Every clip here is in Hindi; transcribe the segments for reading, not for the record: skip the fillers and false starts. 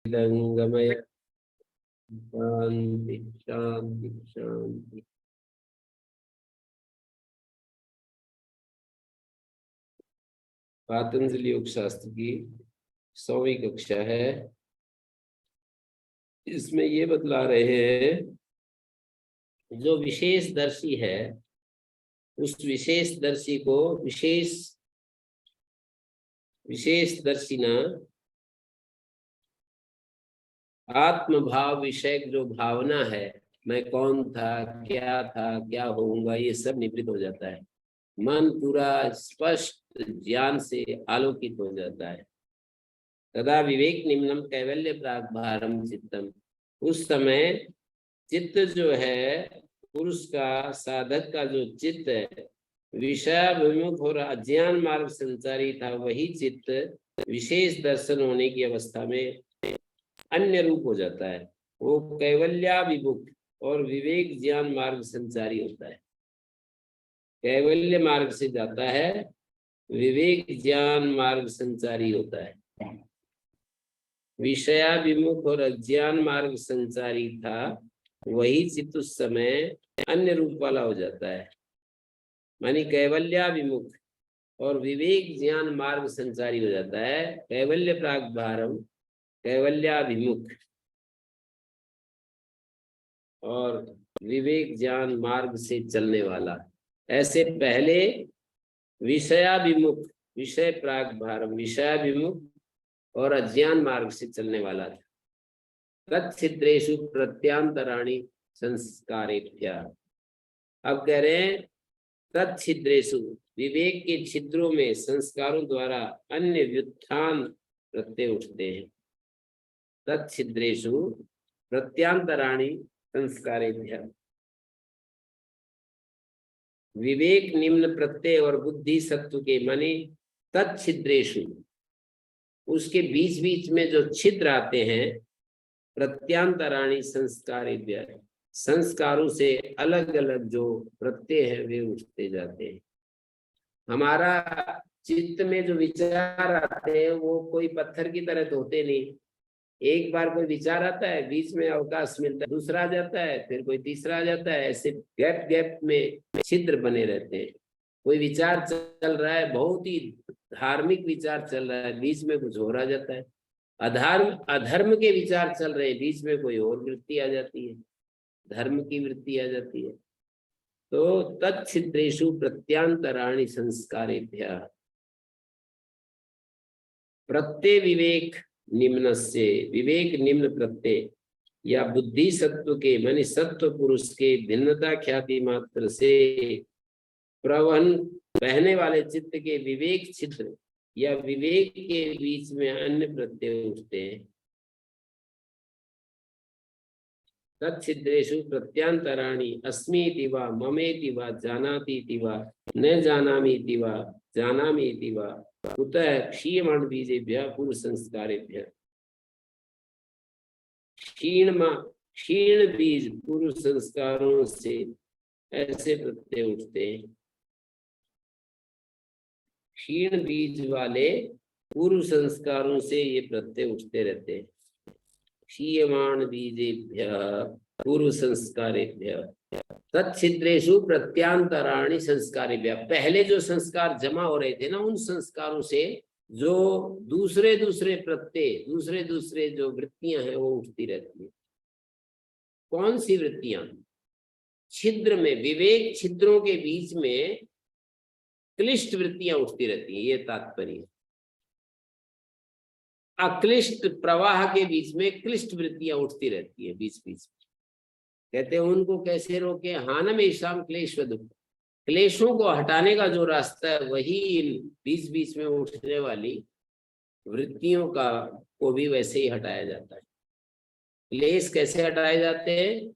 गमय शांति शांति शांति। पातंजलि योग शास्त्र की 100वीं कक्षा है। इसमें ये बतला रहे हैं जो विशेष दर्शी है उस विशेष दर्शी को विशेष दर्शिना आत्मभाव विषय जो भावना है, मैं कौन था, क्या होऊंगा, ये सब निवृत्त हो जाता है। मन पूरा स्पष्ट ज्ञान से आलोकित हो जाता है। तदा विवेक निम्नम कैवल्य प्राग्भारम चित्तम। उस समय चित्त जो है पुरुष का, साधक का जो चित्त है विषयाभिमुख और अज्ञान मार्ग संचारी था, वही चित्त विशेष दर्शन होने की अवस्था में अन्य रूप हो जाता है। वो कैवल्याभिमुख और विवेक ज्ञान मार्ग संचारी होता है। कैवल्य मार्ग से जाता है, विवेक ज्ञान मार्ग संचारी होता है। विषयाभिमुख और अज्ञान मार्ग संचारी था, वही चित्त उस समय अन्य रूप वाला हो जाता है। मानी कैवल्याभिमुख और विवेक ज्ञान मार्ग संचारी हो जाता है। कैवल्य प्राग्भारम, कैवल्याभिमुख और विवेक ज्ञान मार्ग से चलने वाला। ऐसे पहले विषयाभिमुख, विषय प्राग्भारम, विषयाभिमुख और अज्ञान मार्ग से चलने वाला था। तच्छिद्रेषु प्रत्यांतराणि संस्कारेभ्यः। अब कह रहे हैं तच्छिद्रेषु, विवेक के छिद्रों में संस्कारों द्वारा अन्य व्युत्थान प्रत्यय उठते हैं। तच्छिद्रेषु प्रत्यांतराणि संस्कारेभ्यः। विवेक निम्न प्रत्यय और बुद्धि सत्व के माने तच्छिद्रेषु, उसके बीच बीच में जो छिद्र आते हैं, प्रत्यांतराणि संस्कारेभ्यः, संस्कारों से अलग अलग जो प्रत्यय है वे उठते जाते हैं। हमारा चित्त में जो विचार आते हैं वो कोई पत्थर की तरह तो होते नहीं। एक बार कोई विचार आता है, बीच में अवकाश मिलता है, दूसरा आ जाता है, फिर कोई तीसरा आ जाता है। ऐसे गैप गैप में छिद्र बने रहते हैं। कोई विचार चल रहा है, बहुत ही धार्मिक विचार चल रहा है, बीच में कुछ और आ जाता है। अधर्म के विचार चल रहे हैं, बीच में कोई और वृत्ति आ जाती है, धर्म की वृत्ति आ जाती है। तो तच्छिद्रेषु प्रत्यांतराणि संस्कारेभ्यः। प्रत्यय विवेक निम्न से, विवेक निम्न प्रत्यय या बुद्धि सत्व के माने सत्व पुरुष के भिन्नता ख्याति मात्र से प्रवहन बहने वाले चित्त के विवेक छिद्र या विवेक के बीच में अन्य प्रत्यय उठते हैं। तच्छिद्रेषु प्रत्यांतराणि अस्मीति वा ममेति वा जानातीति वा न जानामीति वा जानामीति वा कुतः क्षीयमाण बीजेभ्यः पूर्व संस्कारेभ्यः। क्षीण बीज पूर्व संस्कारों से ऐसे प्रत्यय उठते हैं। क्षीण बीज वाले पूर्व संस्कारों से ये प्रत्यय उठते रहते हैं। क्षीयमाण बीजेभ्यः पूर्व संस्कारेभ्यः तच्छिद्रेषु प्रत्यांतराणि संस्कारेभ्यः। पहले जो संस्कार जमा हो रहे थे ना, उन संस्कारों से जो दूसरे प्रत्यय, दूसरे जो वृत्तियां हैं वो उठती रहती है। कौन सी वृत्तियां? छिद्र में, विवेक छिद्रों के बीच में क्लिष्ट वृत्तियां उठती रहती है, ये तात्पर्य। अक्लिष्ट प्रवाह के बीच में क्लिष्ट वृत्तियां उठती रहती है बीच बीच में। कहते हैं उनको कैसे रोके? हानमेषाम क्लेशवदुः। क्लेशों को हटाने का जो रास्ता है वही इन बीच बीच में उठने वाली वृत्तियों का को भी वैसे ही हटाया जाता है। क्लेश कैसे हटाए जाते हैं?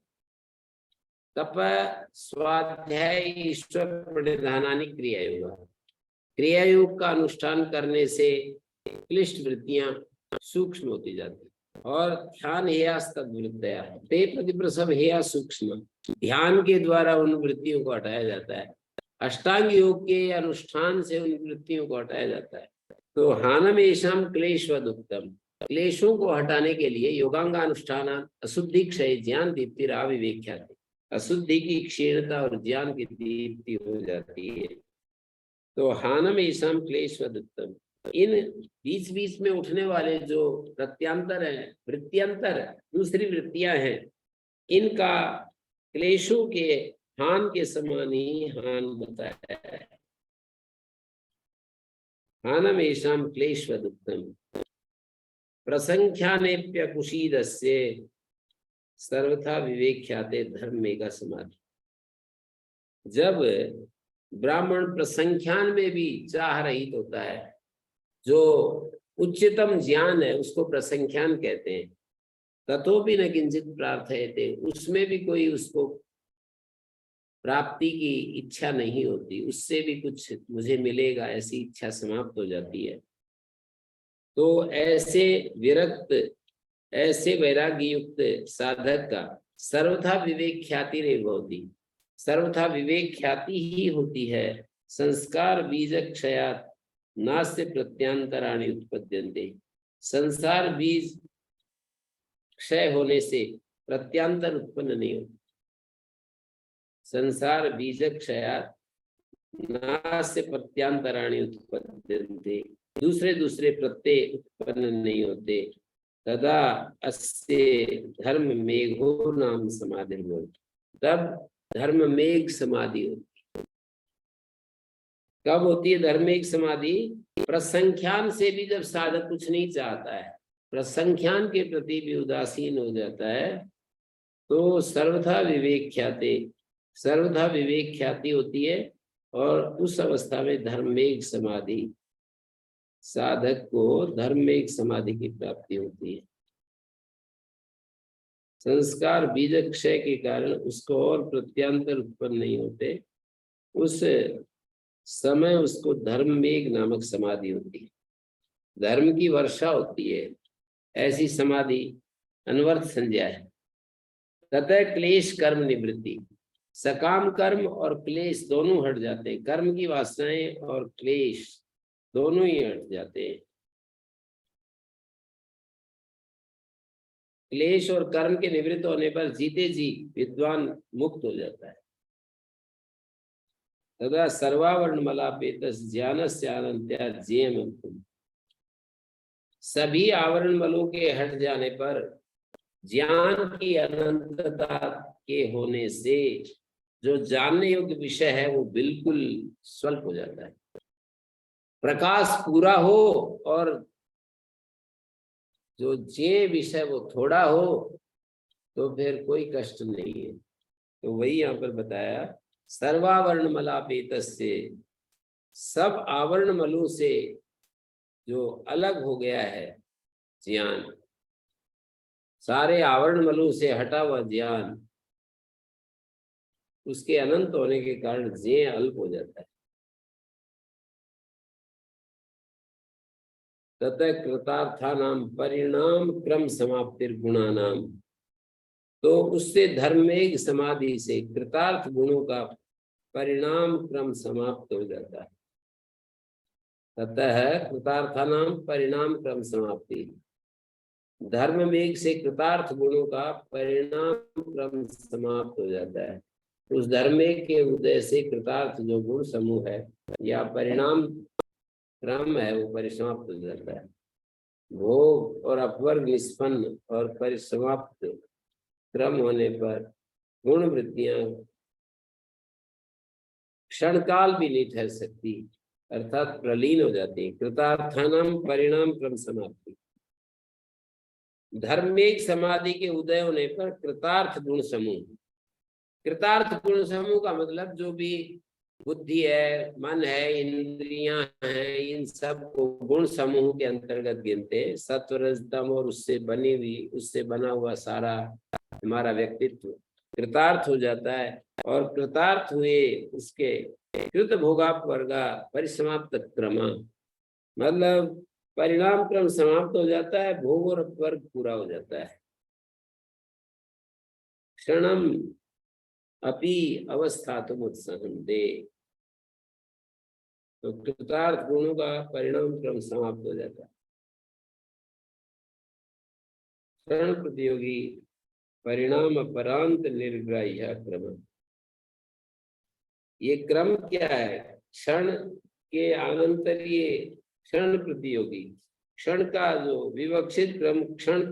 तप स्वाध्याय ईश्वर प्रणिधानानि क्रियायोग। क्रियायोग का अनुष्ठान करने से क्लिष्ट वृत्तियां सूक्ष्म होती जाती है। और ध्यान हेयास तद्वृत्तया ते प्रतिप्रसव हेया सूक्ष्म। ध्यान के द्वारा उन वृत्तियों को हटाया जाता है। अष्टांग योग के अनुष्ठान से उन वृत्तियों को हटाया जाता है। तो हानमेषाम क्लेशवद उत्तम, क्लेशों को हटाने के लिए योगांगानुष्ठान अशुद्धि क्षय ज्ञान दीप्ति राविवेख्याति, अशुद्धि की क्षीणता और ज्ञान की दीप्ति हो जाती है। तो हानम ईशाम क्लेश वदुत्तम, इन बीच बीच में उठने वाले जो प्रत्यांतर है, वृत्तियांतर, दूसरी वृत्तियां हैं, इनका क्लेशों के हान के समान ही हान बताया है। हानम ईशाम क्लेश वदुत्तम प्रसंख्यानेप्य कुशीदस्य सर्वथा विवेख्याते धर्म मेगा समाधि। जब ब्राह्मण प्रसंख्यान में भी चाह रहित होता है, जो उच्चतम ज्ञान है उसको प्रसंख्यान कहते हैं, तथोपि न किंचित प्रार्थयते, उसमें भी कोई उसको प्राप्ति की इच्छा नहीं होती, उससे भी कुछ मुझे मिलेगा ऐसी इच्छा समाप्त हो जाती है। तो ऐसे विरक्त, ऐसे वैराग्य युक्त साधक का सर्वथा विवेक ख्याति नहीं होती, सर्वथा विवेक ख्याति ही होती है। संस्कार बीज क्षयात नास्य प्रत्यांतराणि उत्पद्यन्ते, संसार बीज क्षय होने से प्रत्यांतर उत्पन्न नहीं होता। संसार बीज क्षयात नास्य प्रत्यांतराणि उत्पद्यन्ते, दूसरे दूसरे प्रत्यय उत्पन्न नहीं होते। तदा अस्य धर्म मेघो नाम समाधि, तब धर्म मेघ समाधि होती। कब होती है धर्म मेघ समाधि? प्रसंख्यान से भी जब साधक कुछ नहीं चाहता है, प्रसंख्यान के प्रति भी उदासीन हो जाता है, तो सर्वथा विवेक ख्याति, सर्वथा विवेक ख्याति होती है। और उस अवस्था में धर्म मेघ समाधि, साधक को धर्म मेघ समाधि की प्राप्ति होती है। संस्कार बीज क्षय के कारण उसको और प्रत्यांतर उत्पन्न नहीं होते, उस समय उसको धर्म मेघ नामक समाधि होती है, धर्म की वर्षा होती है। ऐसी समाधि अनवर्थ संज्ञा है। ततः क्लेश कर्म निवृत्ति, सकाम कर्म और क्लेश दोनों हट जाते हैं, कर्म की वासनाएं और क्लेश दोनों ही हट जाते हैं। क्लेश और कर्म के निवृत्त होने पर जीते जी विद्वान मुक्त हो जाता है। तथा सर्वावरण मलापेतस ज्ञानस्य अनंत्या ज्ञेयम्, सभी आवरण मलों के हट जाने पर ज्ञान की अनंतता के होने से जो जानने योग्य विषय है वो बिल्कुल स्वल्प हो जाता है। प्रकाश पूरा हो और जो जे विषय वो थोड़ा हो तो फिर कोई कष्ट नहीं है। तो वही यहाँ पर बताया, सर्वावरण मलापेतस्य, सब आवरण मलों से जो अलग हो गया है ज्ञान, सारे आवरण मलों से हटा हुआ ज्ञान, उसके अनंत होने के कारण जे अल्प हो जाता है। ततः कृतार्थानाम परिणाम क्रम समाप्तिर गुणानाम, तो उससे धर्मेग समाधि से कृतार्थ गुणों का परिणाम क्रम समाप्त हो जाता है। ततः कृतार्थानाम परिणाम क्रम समाप्ति, धर्म वेग से कृतार्थ गुणों का परिणाम क्रम समाप्त हो जाता है। उस धर्मेग के उदय से कृतार्थ जो गुण समूह है या परिणाम क्रम है वो परिसमाप्त हो जाता है। भोग और अपवर्ग निष्पन्न और परिसमाप्त क्रम होने पर गुण वृत्तियां क्षणकाल भी नहीं ठहर सकती, अर्थात प्रलीन हो जाती है। कृतार्थानाम परिणाम क्रम समाप्ति, धर्मेक समाधि के उदय होने पर कृतार्थ गुण समूह, कृतार्थ गुण समूह का मतलब जो भी बुद्धि है, मन है, इंद्रियां हैं, इन सब को गुण समूह के अंतर्गत गिनते हैं। सत्व रज तम और उससे बनी हुई, उससे बना हुआ सारा हमारा व्यक्तित्व कृतार्थ हो जाता है। और कृतार्थ हुए उसके कृत भोगापवर्गा परिसमाप्त क्रम, मतलब परिणाम क्रम समाप्त हो जाता है, भोग और अपवर्ग पूरा हो जाता है। क्षणम अपि अवस्था तुम उत्सहन दे, तो कृतार्थ गुणों का परिणाम क्रम समाप्त हो जाता है। क्षण प्रतियोगी परिणाम अपरांत निर्ग्राह्य क्रम। ये क्रम क्या है? क्षण के अनंतरीय क्षण प्रतियोगी, क्षण का जो विवक्षित क्रम क्षण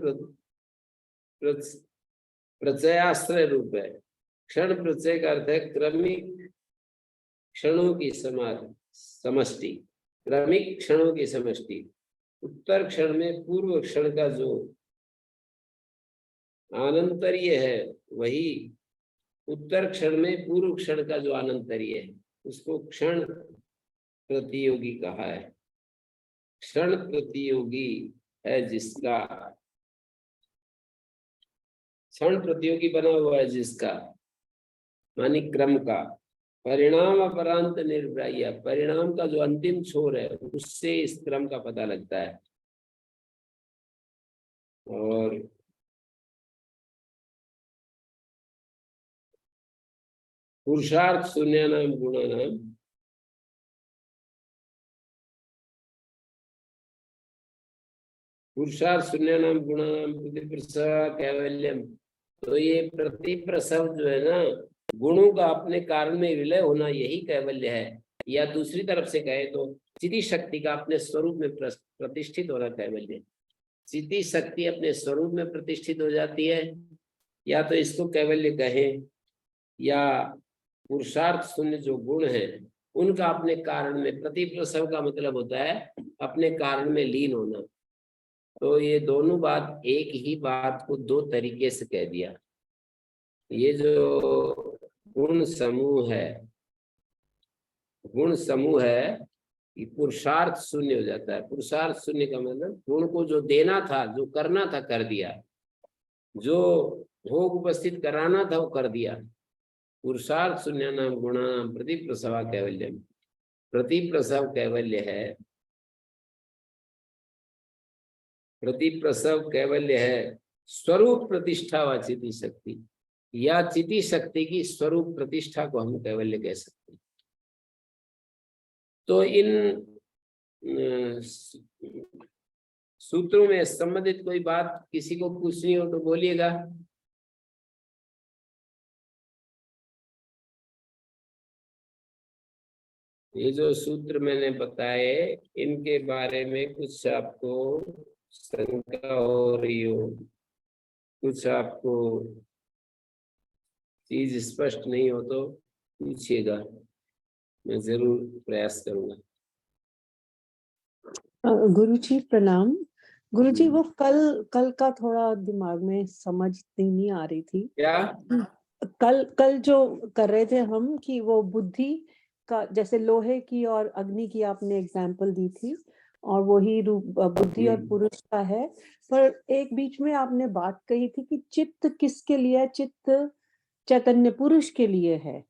प्रचयाश्रय रूप है। क्षण प्रचय का अर्थ है क्रमिक क्षणों की समष्टि, क्रमिक क्षणों की समष्टि। उत्तर क्षण में पूर्व क्षण का जो अनंतरीय है, वही उत्तर क्षण में पूर्व क्षण का जो अनंतरीय है, उसको क्षण प्रतियोगी कहा है। क्षण प्रतियोगी है जिसका, क्षण प्रतियोगी बना हुआ है जिसका, मानी क्रम का, परिणाम अपरांत निर्ग्राह्य, परिणाम का जो अंतिम छोर है उससे इस क्रम का पता लगता है। और पुरुषार्थ शून्यानाम गुणानाम, पुरुषार्थ शून्यानाम गुणानाम प्रतिप्रसव कैवल्यम। तो ये प्रतिप्रसव जो है ना, गुणों का अपने कारण में विलय होना, यही कैवल्य है। या दूसरी तरफ से कहे तो चिति शक्ति का अपने स्वरूप में प्रतिष्ठित होना कैवल्य है। चिति शक्ति अपने स्वरूप में प्रतिष्ठित हो जाती है, या तो इसको कैवल्य कहें, या पुरुषार्थ शून्य जो गुण है उनका अपने कारण में, प्रतिप्रसव का मतलब होता है अपने कारण में लीन होना। तो ये दोनों बात, एक ही बात को दो तरीके से कह दिया। ये जो गुण समूह है, गुण समूह है, ये पुरुषार्थ शून्य हो जाता है। पुरुषार्थ शून्य का मतलब गुण को जो देना था, जो करना था कर दिया, जो भोग उपस्थित कराना था वो कर दिया। पुरुषार्थ शून्य नाम गुणानाम प्रतिप्रसवा कैवल्यम। प्रतिप्रसव कैवल्य है, प्रतिप्रसव कैवल्य है स्वरूप प्रतिष्ठा व चिति शक्ति, या चिति शक्ति की स्वरूप प्रतिष्ठा को हम कैवल्य कह सकते हैं। तो इन सूत्रों में संबंधित कोई बात किसी को पूछनी हो तो बोलिएगा। ये जो सूत्र मैंने बताए, इनके बारे में कुछ आपको शंका हो रही हो, कुछ आपको चीज स्पष्ट नहीं हो तो पूछिएगा, मैं जरूर प्रयास करूंगा। गुरुजी प्रणाम। गुरुजी वो कल का थोड़ा दिमाग में समझ नहीं आ रही थी। क्या? कल जो कर रहे थे हम कि वो बुद्धि का, जैसे लोहे की और अग्नि की आपने एग्जाम्पल दी थी, और वही रूप बुद्धि और पुरुष का है। पर एक बीच में आपने बात कही थी कि चित्त किसके लिए है? चित्त चैतन्य पुरुष के लिए है।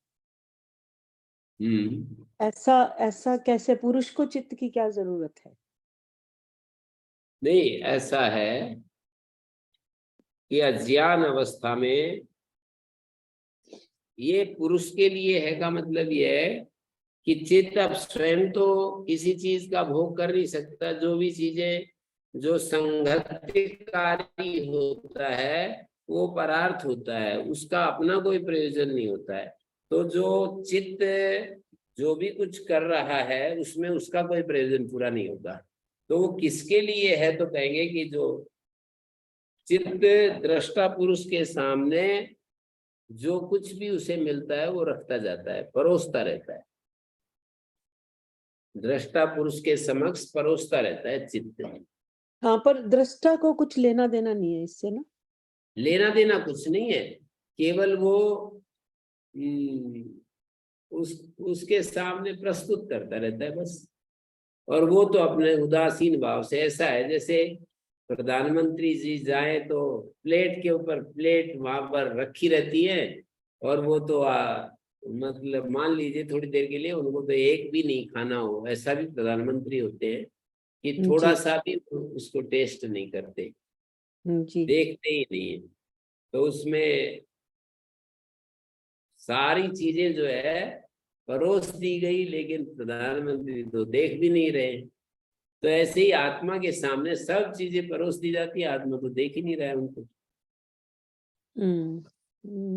ऐसा कैसे? पुरुष को चित्त की क्या जरूरत है? नहीं, ऐसा है कि अज्ञान अवस्था में ये पुरुष के लिए है का मतलब ये है कि चित्त अब स्वयं तो किसी चीज का भोग कर नहीं सकता। जो भी चीजें जो संगतिकारी होता है वो परार्थ होता है, उसका अपना कोई प्रयोजन नहीं होता है। तो जो चित्त जो भी कुछ कर रहा है उसमें उसका कोई प्रयोजन पूरा नहीं होता। तो वो किसके लिए है? तो कहेंगे कि जो चित्त दृष्टा पुरुष के सामने जो कुछ भी उसे मिलता है वो रखता जाता है, परोसता रहता है। दृष्टा पुरुष के समक्ष परोसता रहता है चित्त। हाँ, पर दृष्टा को कुछ लेना देना नहीं है इससे ना? लेना देना कुछ नहीं है, केवल वो उसके सामने प्रस्तुत करता रहता है बस। और वो तो अपने उदासीन भाव से, ऐसा है जैसे प्रधानमंत्री जी जाए तो प्लेट के ऊपर प्लेट वहां पर रखी रहती है, और वो तो मतलब मान लीजिए थोड़ी देर के लिए उनको तो एक भी नहीं खाना हो, ऐसा भी प्रधानमंत्री होते हैं कि थोड़ा सा भी उसको टेस्ट नहीं करते, जी। देखते ही नहीं है। तो उसमें सारी चीजें जो है परोस दी गई, लेकिन प्रधानमंत्री तो देख भी नहीं रहे। तो ऐसे ही आत्मा के सामने सब चीजें परोस दी जाती है, आत्मा तो देख ही नहीं रहा है उनको।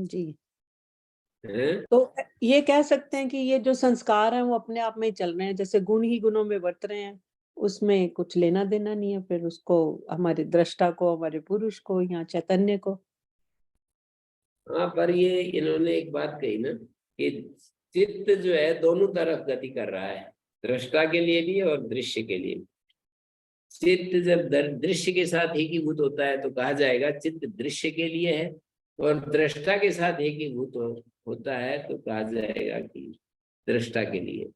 जी। है? तो ये कह सकते हैं कि ये जो संस्कार हैं वो अपने आप में ही चल रहे हैं, जैसे गुण ही गुणों में बरत रहे हैं, उसमें कुछ लेना देना नहीं है फिर उसको, हमारे दृष्टा को, हमारे पुरुष को या चैतन्य को। हाँ, पर ये इन्होंने एक बात कही ना कि चित्त जो है दोनों तरफ गति कर रहा है, दृष्टा के लिए भी और दृश्य के लिए। चित्त जब दृश्य के साथ एकीभूत होता है तो कहा जाएगा चित्त दृश्य के लिए है, और दृष्टा के साथ एकीभूत होता है तो कहा जाएगा कि दृष्टा के लिए।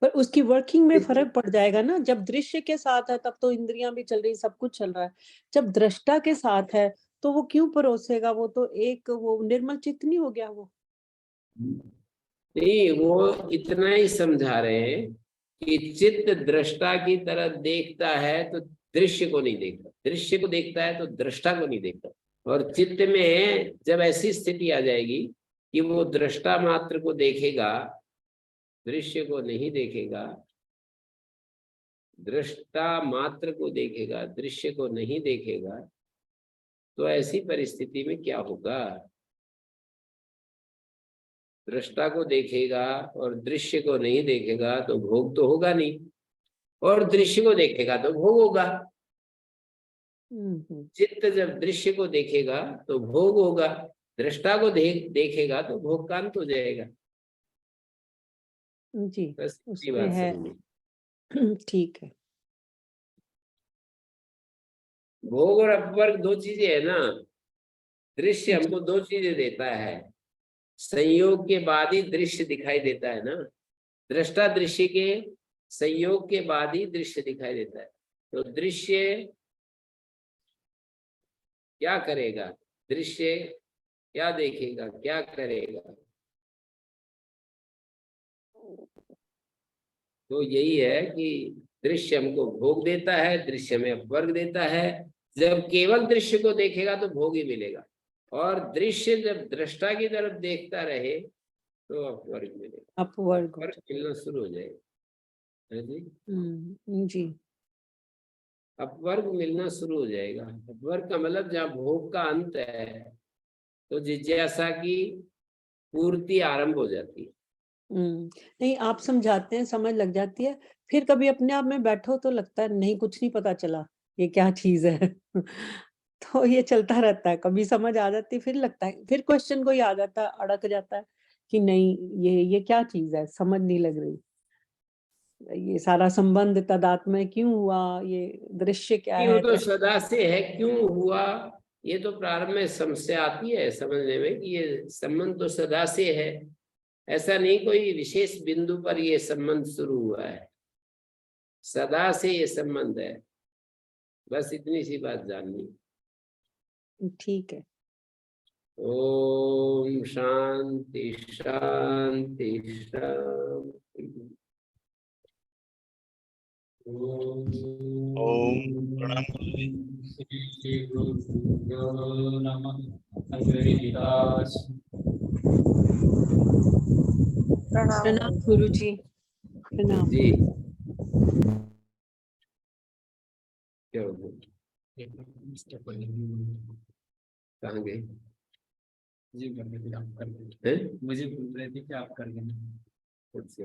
पर उसकी वर्किंग में फर्क पड़ जाएगा ना, जब दृश्य के साथ है तब तो इंद्रियां भी चल रही, सब कुछ चल रहा है, जब दृष्टा के साथ है तो वो क्यों परोसेगा, वो तो एक वो निर्मल चित्त नहीं हो गया वो। नहीं, वो इतना ही समझा रहे हैं कि चित्त दृष्टा की तरफ देखता है तो दृश्य को नहीं देखता, दृश्य को देखता है तो दृष्टा को नहीं देखता। और चित्त में जब ऐसी स्थिति आ जाएगी कि वो दृष्टा मात्र को देखेगा, दृश्य को नहीं देखेगा, दृष्टा मात्र को देखेगा, दृश्य को नहीं देखेगा, तो ऐसी परिस्थिति में क्या होगा? दृष्टा को देखेगा और दृश्य को नहीं देखेगा तो भोग तो होगा नहीं, और दृश्य को देखेगा तो भोग होगा। चित्त जब दृश्य को देखेगा तो भोग होगा, दृष्टा को देखेगा तो भोग का अंत हो जाएगा। जी, बस इतनी उसमें बात है। समझिए। ठीक है। भोग और अपवर्ग दो चीजें है ना। दृश्य जी। हमको दो चीजें देता है, संयोग के बाद ही दृश्य दिखाई देता है ना। दृष्टा दृश्य के संयोग के बाद ही दृश्य दिखाई देता है। तो दृश्य क्या करेगा? दृश्य क्या देखेगा, क्या करेगा? तो यही है कि दृश्य हमको भोग देता है, दृश्य में अपवर्ग देता है। जब केवल दृश्य को देखेगा तो भोग ही मिलेगा, और दृश्य जब दृष्टा की तरफ देखता रहे तो अपवर्ग मिलेगा, अपवर्ग हो अपवर्ग मिलना शुरू हो जाएगा। है जी? जी। अपवर्ग मिलना शुरू हो जाएगा। अपवर्ग का मतलब जहाँ भोग का अंत है तो जिज्ञासा की पूर्ति आरंभ हो जाती है। नहीं, आप समझाते हैं, समझ लग जाती है, फिर कभी अपने आप में बैठो तो लगता है नहीं, कुछ नहीं पता चला, ये क्या चीज़ है? तो ये चलता रहता है, कभी समझ आ जाती है, फिर लगता है, फिर क्वेश्चन कोई आ जाता है, अड़क जाता है कि नहीं, ये क्या चीज़ है, समझ नहीं लग रही। ये सारा संबंध तदात्म्य क्यों हुआ, ये दृश्य क्या नहीं, वो है, तो सदा से है, क्यों हुआ ये तो प्रारंभ में समस्या आती है समझने में कि ये संबंध तो सदा से है। ऐसा नहीं कोई विशेष बिंदु पर ये संबंध शुरू हुआ है, सदा से ये संबंध है। बस इतनी सी बात जाननी। ठीक है। ओम शांति शांति शांति। ओम प्रणाम गुरुजी। श्री गुरुभ्यो नमः। हरिदास। प्रणाम गुरुजी। प्रणाम। जी क्या हो गया? कहाँ गए? जी कर रहे थे, आप कर हैं? दें, मुझे बोल रहे थे कि आप कर देना। अच्छा।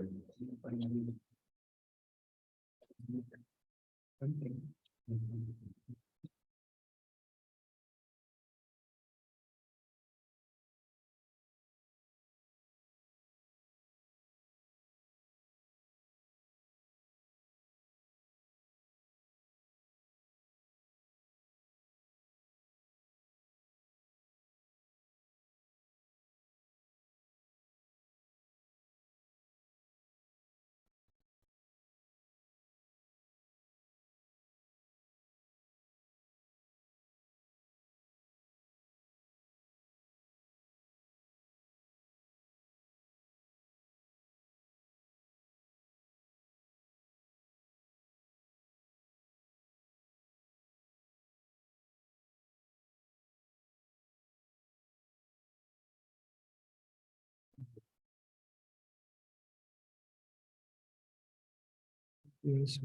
Yes,